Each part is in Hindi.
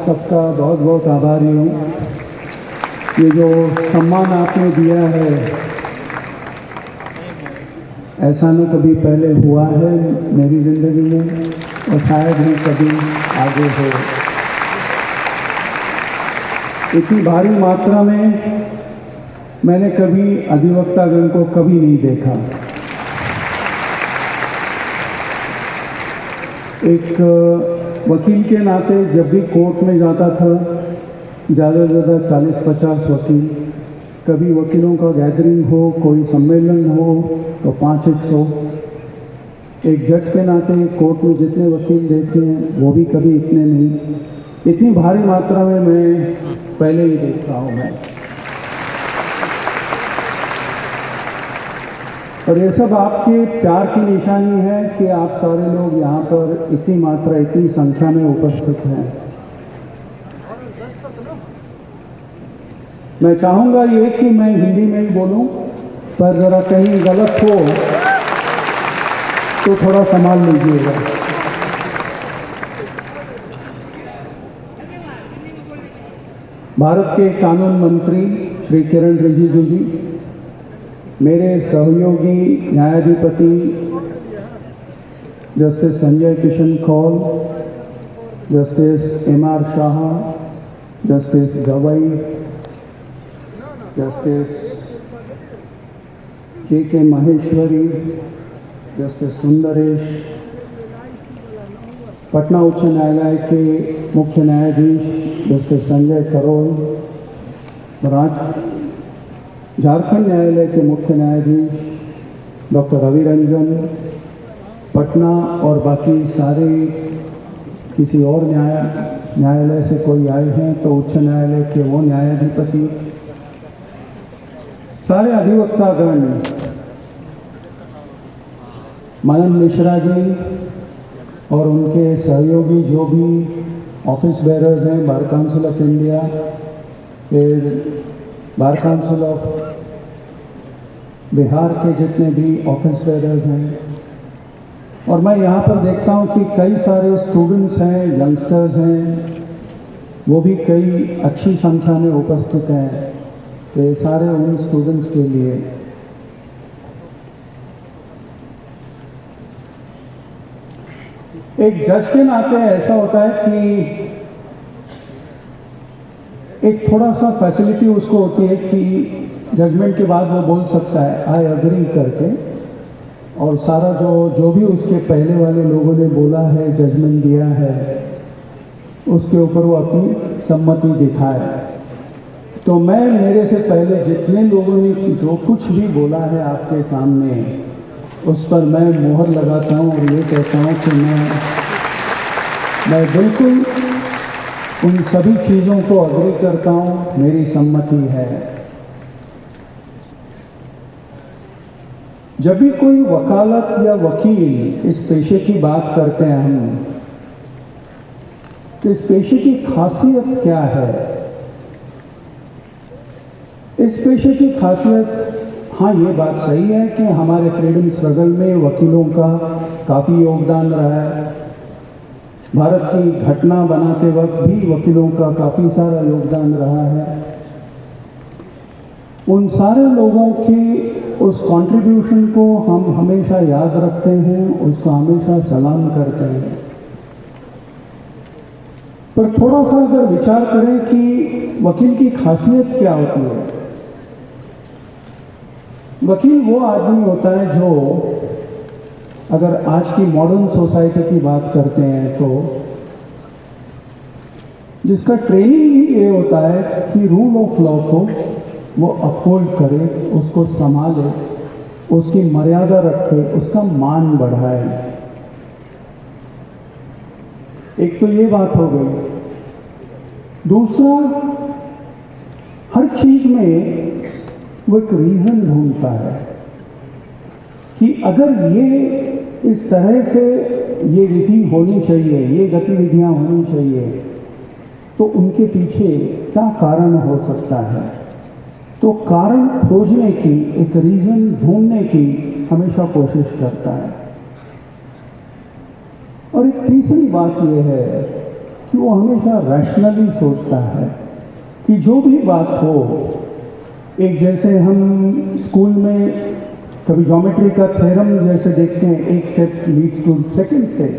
सबका बहुत बहुत आभारी हूँ। ये जो सम्मान आपने दिया है, ऐसा न कभी पहले हुआ है मेरी ज़िंदगी में और शायद ही कभी आगे हो। इतनी भारी मात्रा में मैंने कभी अधिवक्तागण को कभी नहीं देखा। एक वकील के नाते जब भी कोर्ट में जाता था, ज़्यादा से ज़्यादा 40-50 वकील, कभी वकीलों का गैदरिंग हो, कोई सम्मेलन हो तो 500। एक जज के नाते कोर्ट में जितने वकील देखे हैं वो भी कभी इतने नहीं। इतनी भारी मात्रा में मैं पहले ही देख रहा हूँ मैं। और ये सब आपके प्यार की निशानी है कि आप सारे लोग यहाँ पर इतनी मात्रा, इतनी संख्या में उपस्थित हैं। मैं चाहूँगा ये कि मैं हिंदी में ही बोलूँ, पर ज़रा कहीं गलत हो तो थोड़ा संभाल लीजिएगा। भारत के कानून मंत्री श्री किरण रिजिजू जी, मेरे सहयोगी न्यायाधिपति justice Sanjay Kishan Kaul, justice M R. Shah, justice Gavai, justice K Maheshwari, justice Sundaresh, Patna उच्च न्यायालय के मुख्य न्यायाधीश जस्टिस संजय करोल, झारखंड न्यायालय के मुख्य न्यायाधीश डॉक्टर रवि रंजन, पटना और बाकी सारे किसी और न्यायालय से कोई आए हैं तो उच्च न्यायालय के वो न्यायाधिपति, सारे अधिवक्तागण, मनन मिश्रा जी और उनके सहयोगी जो भी ऑफिस बेरर्स हैं, बार काउंसिल ऑफ इंडिया, फिर बार काउंसिल ऑफ बिहार के जितने भी ऑफिस बेरर्स हैं, और मैं यहाँ पर देखता हूँ कि कई सारे स्टूडेंट्स हैं, यंगस्टर्स हैं, वो भी कई अच्छी संख्या में उपस्थित हैं। तो ये सारे उन स्टूडेंट्स के लिए एक जज के नाते ऐसा होता है कि एक थोड़ा सा फैसिलिटी उसको होती है कि जजमेंट के बाद वो बोल सकता है आई एग्री करके, और सारा जो भी उसके पहले वाले लोगों ने बोला है, जजमेंट दिया है, उसके ऊपर वो अपनी सम्मति दिखाए। तो मैं मेरे से पहले जितने लोगों ने जो कुछ भी बोला है आपके सामने, उस पर मैं मोहर लगाता हूँ और ये कहता हूँ कि मैं बिल्कुल उन सभी चीज़ों को अग्री करता हूँ, मेरी सम्मति है। जब भी कोई वकालत या वकील इस पेशे की बात करते हैं हम, तो इस पेशे की खासियत क्या है? इस पेशे की खासियत, हाँ ये बात सही है कि हमारे फ्रीडम स्ट्रगल में वकीलों का काफ़ी योगदान रहा है। भारत की घटना बनाते वक्त भी वकीलों का काफ़ी सारा योगदान रहा है। उन सारे लोगों के उस कंट्रीब्यूशन को हम हमेशा याद रखते हैं, उसको हमेशा सलाम करते हैं। पर थोड़ा सा अगर विचार करें कि वकील की खासियत क्या होती है। वकील वो आदमी होता है जो, अगर आज की मॉडर्न सोसाइटी की बात करते हैं तो, जिसका ट्रेनिंग ही ये होता है कि रूल ऑफ लॉ को वो अपहोल्ड करे, उसको संभाले, उसकी मर्यादा रखे, उसका मान बढ़ाए। एक तो ये बात हो गई। दूसरा, हर चीज में वो एक रीज़न ढूंढता है कि अगर ये इस तरह से ये विधि होनी चाहिए, ये गतिविधियां होनी चाहिए, तो उनके पीछे क्या कारण हो सकता है। तो कारण खोजने की, एक रीज़न ढूंढने की हमेशा कोशिश करता है। और एक तीसरी बात यह है कि वो हमेशा रैशनली सोचता है कि जो भी बात हो, एक जैसे हम स्कूल में कभी ज्योमेट्री का थ्योरम जैसे देखते हैं, एक step leads to second step,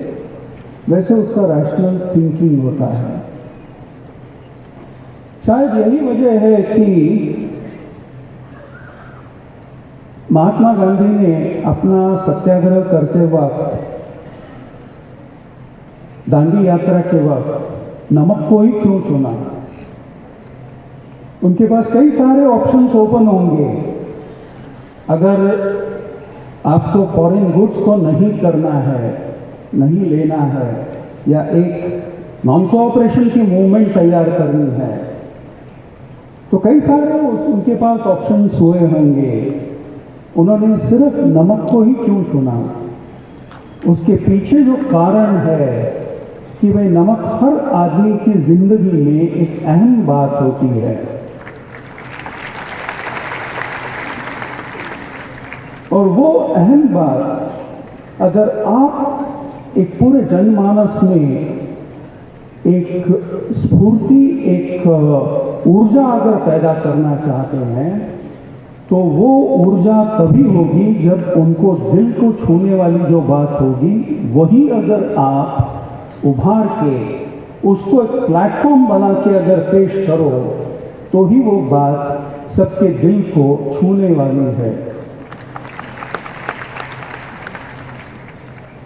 वैसे उसका रैशनल थिंकिंग होता है। शायद यही वजह है कि महात्मा गांधी ने अपना सत्याग्रह करते वक्त, दांडी यात्रा के वक्त नमक को ही क्यों चुना? उनके पास कई सारे ऑप्शंस ओपन होंगे। अगर आपको फॉरेन गुड्स को नहीं करना है, नहीं लेना है, या एक नॉन कोऑपरेशन की मूवमेंट तैयार करनी है, तो कई सारे उनके पास ऑप्शंस हुए होंगे। उन्होंने सिर्फ नमक को ही क्यों चुना? उसके पीछे जो कारण है कि भाई नमक हर आदमी की जिंदगी में एक अहम बात होती है, और वो अहम बात अगर आप एक पूरे जनमानस में एक स्फूर्ति, एक ऊर्जा अगर पैदा करना चाहते हैं, तो वो ऊर्जा तभी होगी जब उनको दिल को छूने वाली जो बात होगी, वही अगर आप उभार के उसको एक प्लेटफॉर्म बना के अगर पेश करो, तो ही वो बात सबके दिल को छूने वाली है।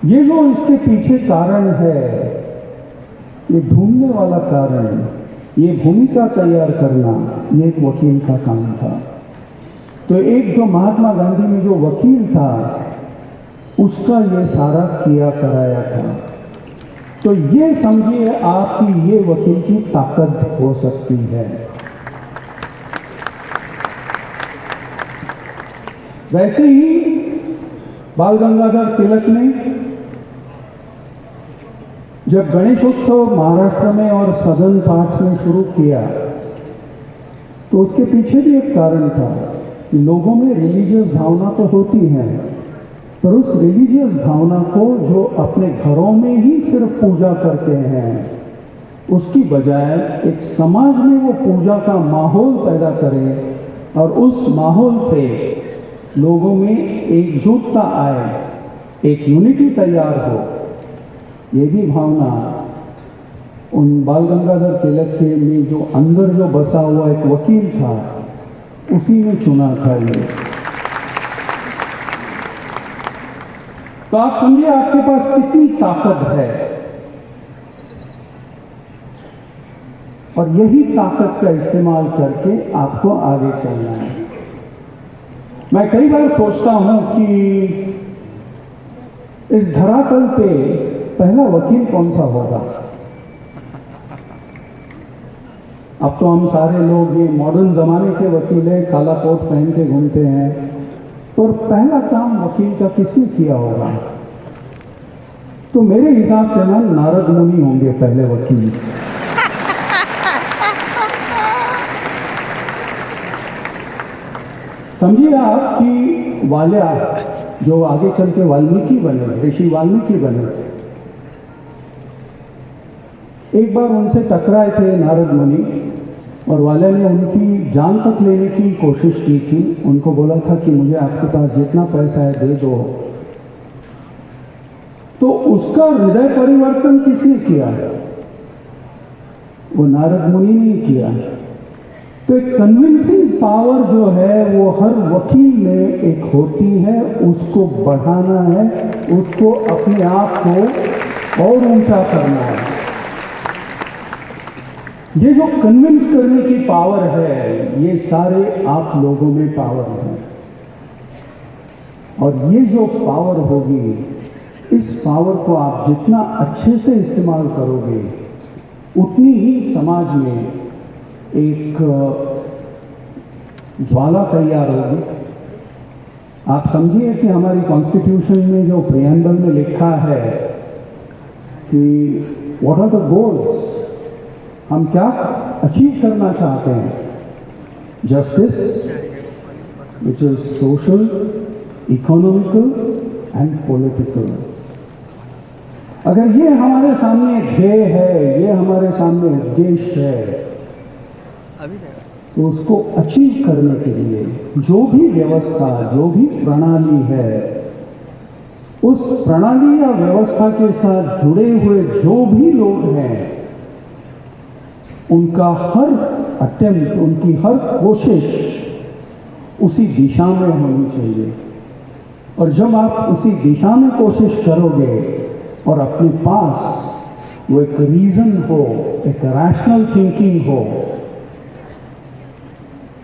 ये जो इसके पीछे कारण है, ये ढूंढने वाला कारण, ये भूमिका तैयार करना, ये एक वकील का काम था। तो एक जो महात्मा गांधी में जो वकील था, उसका ये सारा किया कराया था। तो ये समझिए आप कि ये वकील की ताकत हो सकती है। वैसे ही बाल गंगाधर तिलक ने जब गणेशोत्सव महाराष्ट्र में और सदर्न पार्ट्स में शुरू किया, तो उसके पीछे भी एक कारण था कि लोगों में रिलीजियस भावना तो होती है, पर उस रिलीजियस भावना को जो अपने घरों में ही सिर्फ पूजा करते हैं, उसकी बजाय एक समाज में वो पूजा का माहौल पैदा करें और उस माहौल से लोगों में एकजुटता आए, एक यूनिटी तैयार हो। ये भी भावना उन बाल गंगाधर तिलक के में जो अंदर जो बसा हुआ एक वकील था, उसी ने चुना था ये। तो आप समझिए आपके पास कितनी ताकत है, और यही ताकत का इस्तेमाल करके आपको आगे चलना है। मैं कई बार सोचता हूं कि इस धरातल पे पहला वकील कौन सा होगा? अब तो हम सारे लोग ये मॉडर्न जमाने के वकील हैं, काला कोट पहन के घूमते हैं, पर पहला काम वकील का किसने किया होगा? तो मेरे हिसाब से ना नारद मुनि होंगे पहले वकील। समझिए आप कि वाल्या जो आगे चल के वाल्मीकि बने, ऋषि वाल्मीकि बने, एक बार उनसे टकराए थे नारद मुनि, और वाल्या ने उनकी जान तक लेने की कोशिश की थी। उनको बोला था कि मुझे आपके पास जितना पैसा है दे दो। तो उसका हृदय परिवर्तन किसने किया? वो नारद मुनि ने किया। तो एक कन्विंसिंग पावर जो है वो हर वकील में एक होती है, उसको बढ़ाना है, उसको अपने आप को और ऊंचा करना है। ये जो कन्विंस करने की पावर है, ये सारे आप लोगों में पावर है, और ये जो पावर होगी, इस पावर को आप जितना अच्छे से इस्तेमाल करोगे, उतनी ही समाज में एक ज्वाला तैयार होगी। आप समझिए कि हमारी कॉन्स्टिट्यूशन में जो प्रियम्बल में लिखा है कि व्हाट आर द गोल्स, हम क्या अचीव करना चाहते हैं? Justice, which is social, economical and political. अगर ये हमारे सामने ध्येय है, ये हमारे सामने उद्देश्य है, तो उसको अचीव करने के लिए जो भी व्यवस्था, जो भी प्रणाली है, उस प्रणाली या व्यवस्था के साथ जुड़े हुए जो भी लोग हैं, उनका हर अटेम्प्ट, उनकी हर कोशिश उसी दिशा में होनी चाहिए। और जब आप उसी दिशा में कोशिश करोगे और अपने पास वो एक रीजन हो, एक रैशनल थिंकिंग हो,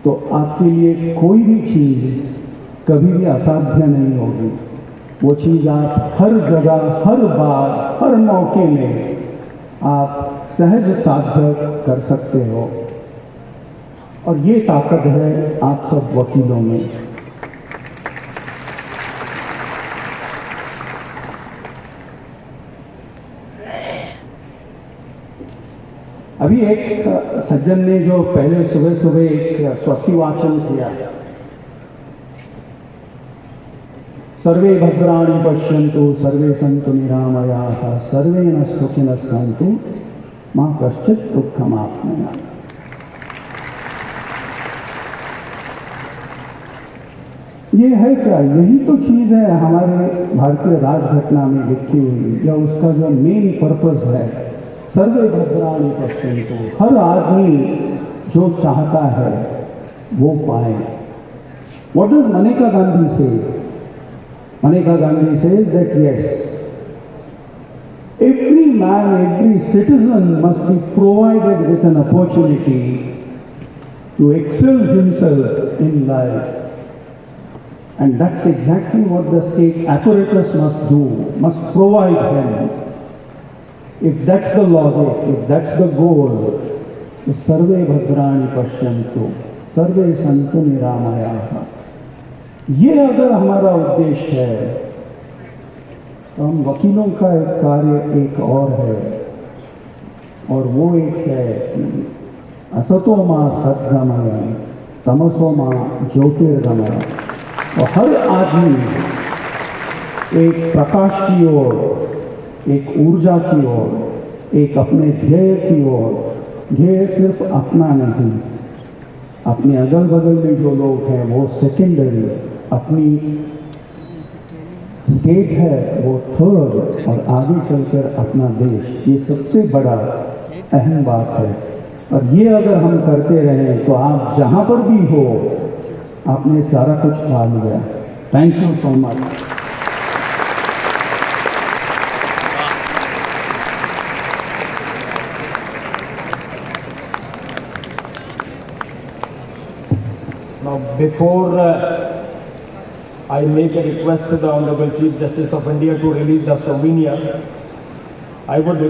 तो आपके लिए कोई भी चीज कभी भी असाध्य नहीं होगी। वो चीज आप हर जगह, हर बार, हर मौके में आप सहज साध्य कर सकते हो। और ये ताकत है आप सब वकीलों में। अभी एक सज्जन ने जो पहले सुबह सुबह एक स्वस्ति वाचन किया, सर्वे भद्राणि पश्यन्तु सर्वे सन्तु निरामयाः सर्वे न सुखिनः सन्तु मा कश्चित् दुःखमाप्नुयात्। ये है क्या? यही तो चीज़ है हमारे भारतीय राजघटना में लिखी हुई, या उसका जो मेन पर्पस है, सर्वे भद्राणि पश्यन्तु। हर आदमी जो चाहता है वो पाए। व्हाट डज मनेका गांधी से? Maneka Gandhi says that yes, every man, every citizen must be provided with an opportunity to excel himself in life. And that's exactly what the state apparatus must do, must provide him. If that's the logic, if that's the goal, तो सर्वे भद्राणि पश्यन्तु सर्वे सन्तु निरामयाः। ये अगर हमारा उद्देश्य है, तो हम वकीलों का एक कार्य एक और है, और वो एक है कि असतो मां सद्गमय तमसो मां ज्योतिर्गमय। और हर आदमी एक प्रकाश की ओर, एक ऊर्जा की ओर, एक अपने ध्येय की ओर। ध्येय सिर्फ अपना नहीं, अपने अगल बगल में जो लोग हैं वो सेकेंडरी, अपनी स्टेट है वो थर्ड, और आगे चलकर अपना देश, ये सबसे बड़ा अहम बात है। और ये अगर हम करते रहें तो आप जहाँ पर भी हो, आपने सारा कुछ पा लिया। Thank you so much. Now, before I make a request to the Honorable Chief Justice of India to release the souvenir, I would